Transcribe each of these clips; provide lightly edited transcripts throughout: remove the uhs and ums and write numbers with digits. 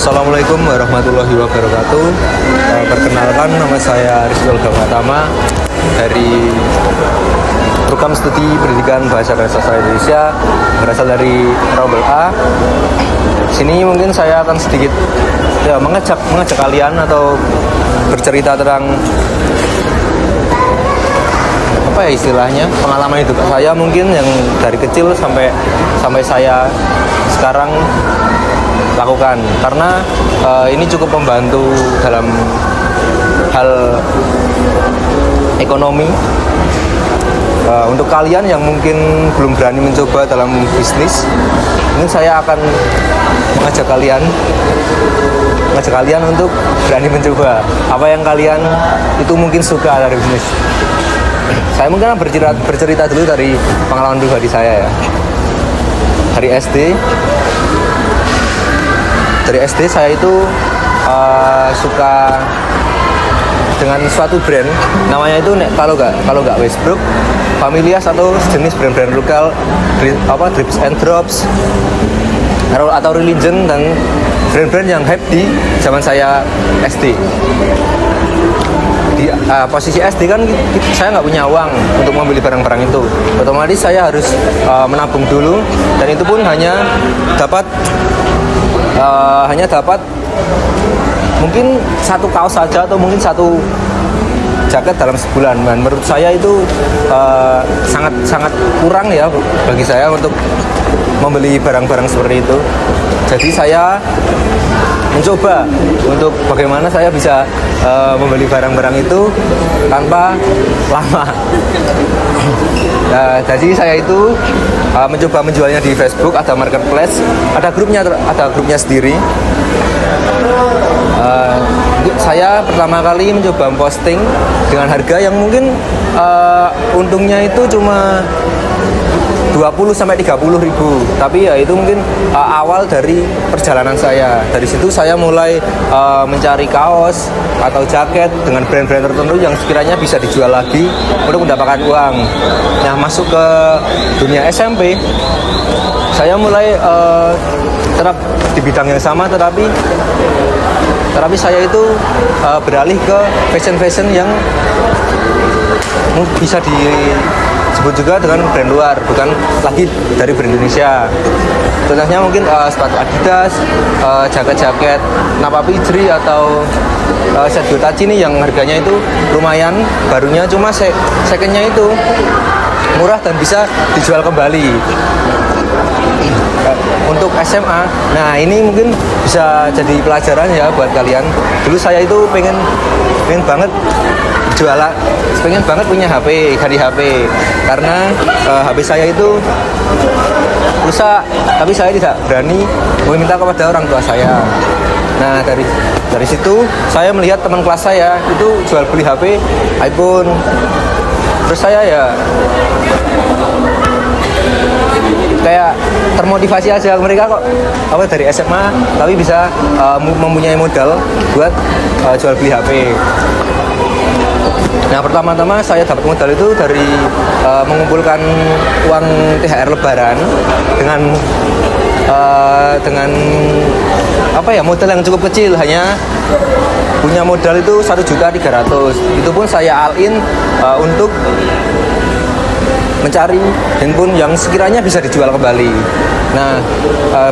Assalamualaikum warahmatullahi wabarakatuh. Perkenalkan, nama saya Rizky Gamatama dari Program Studi Pendidikan Bahasa dan Sastra Indonesia, berasal dari Robel A. Sini mungkin saya akan sedikit mengajak kalian atau bercerita tentang istilahnya pengalaman hidup saya, mungkin yang dari kecil sampai saya sekarang lakukan, karena ini cukup membantu dalam hal ekonomi. Untuk kalian yang mungkin belum berani mencoba dalam bisnis, mungkin saya akan mengajak kalian untuk berani mencoba apa yang kalian itu mungkin suka dari bisnis. Saya mungkin bercerita dulu dari pengalaman pribadi saya ya. Dari SD saya itu suka dengan suatu brand, namanya itu kalau nggak Westbrook, Familias atau sejenis brand-brand lokal, Drips and Drops atau Religion, dan brand-brand yang hype di zaman saya SD. Di posisi SD kan saya nggak punya uang untuk membeli barang-barang itu, otomatis saya harus menabung dulu, dan itu pun hanya dapat mungkin satu kaos saja atau mungkin satu jaket dalam sebulan. Dan menurut saya itu sangat kurang ya bagi saya untuk membeli barang-barang seperti itu. Jadi saya mencoba untuk bagaimana saya bisa membeli barang-barang itu tanpa lama. Jadi saya itu mencoba menjualnya di Facebook, ada marketplace, ada grupnya sendiri. Saya pertama kali mencoba posting dengan harga yang mungkin untungnya itu cuma 20-30 ribu, tapi ya itu mungkin awal dari perjalanan saya. Dari situ saya mulai mencari kaos atau jaket dengan brand-brand tertentu yang sekiranya bisa dijual lagi untuk mendapatkan uang. Nah, masuk ke dunia SMP, saya mulai tetap di bidang yang sama, tetapi saya itu beralih ke fashion yang bisa disebut juga dengan brand luar, bukan lagi dari brand Indonesia. Contohnya mungkin sepatu Adidas, jaket-jaket Napa Pidri atau set Gotachi nih, yang harganya itu lumayan, barunya cuma secondnya itu murah dan bisa dijual kembali. Untuk SMA, nah ini mungkin bisa jadi pelajaran ya buat kalian. Dulu saya itu pengen banget jualan, pengen banget punya HP, ganti HP, karena HP saya itu rusak, tapi saya tidak berani meminta kepada orang tua saya. Nah, dari situ saya melihat teman kelas saya itu jual beli HP iPhone, terus saya ya kayak termotivasi aja, mereka kok dari SMA tapi bisa mempunyai modal buat jual beli HP. Nah, pertama-tama saya dapat modal itu dari mengumpulkan uang THR Lebaran dengan modal yang cukup kecil, hanya punya modal itu 1.300.000. Itu pun saya all-in untuk mencari handphone yang sekiranya bisa dijual kembali. Nah,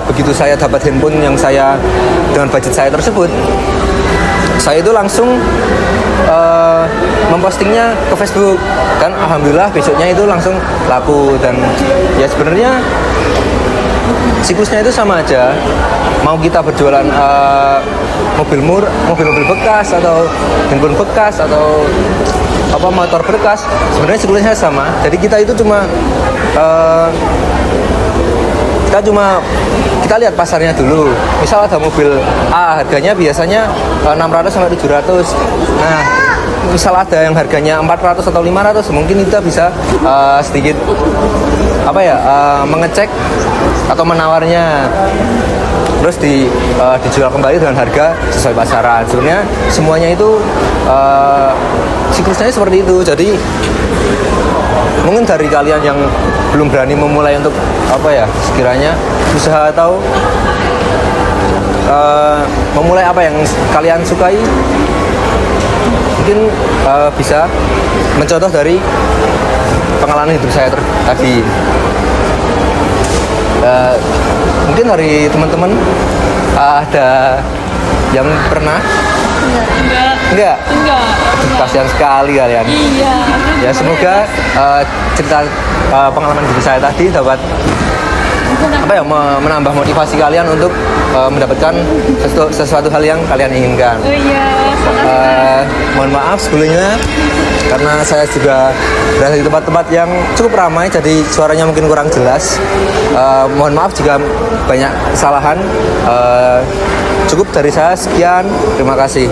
begitu saya dapat handphone yang saya dengan budget saya tersebut, saya itu langsung mempostingnya ke Facebook, kan alhamdulillah besoknya itu langsung laku. Dan ya sebenarnya siklusnya itu sama aja, mau kita berjualan mobil bekas atau handphone bekas atau motor bekas, sebenarnya siklusnya sama. Jadi kita itu kita lihat pasarnya dulu. Misal ada mobil A, harganya biasanya 600 sampai 700. Nah, misal ada yang harganya 400 atau 500, mungkin kita bisa sedikit mengecek atau menawarnya, terus dijual kembali dengan harga sesuai pasaran. Sebenarnya semuanya itu siklusnya seperti itu. Jadi mungkin dari kalian yang belum berani memulai untuk sekiranya usaha atau memulai apa yang kalian sukai, mungkin bisa mencontoh dari pengalaman hidup saya tadi. Mungkin dari teman-teman ada yang pernah? Enggak. Aduh, kasihan sekali kalian. Iya. Ya semoga cerita pengalaman hidup saya tadi dapat menambah motivasi kalian untuk mendapatkan sesuatu hal yang kalian inginkan. Oh iya. Mohon maaf sebelumnya karena saya juga berada di tempat-tempat yang cukup ramai, jadi suaranya mungkin kurang jelas. Mohon maaf jika banyak kesalahan. Cukup dari saya, sekian, terima kasih.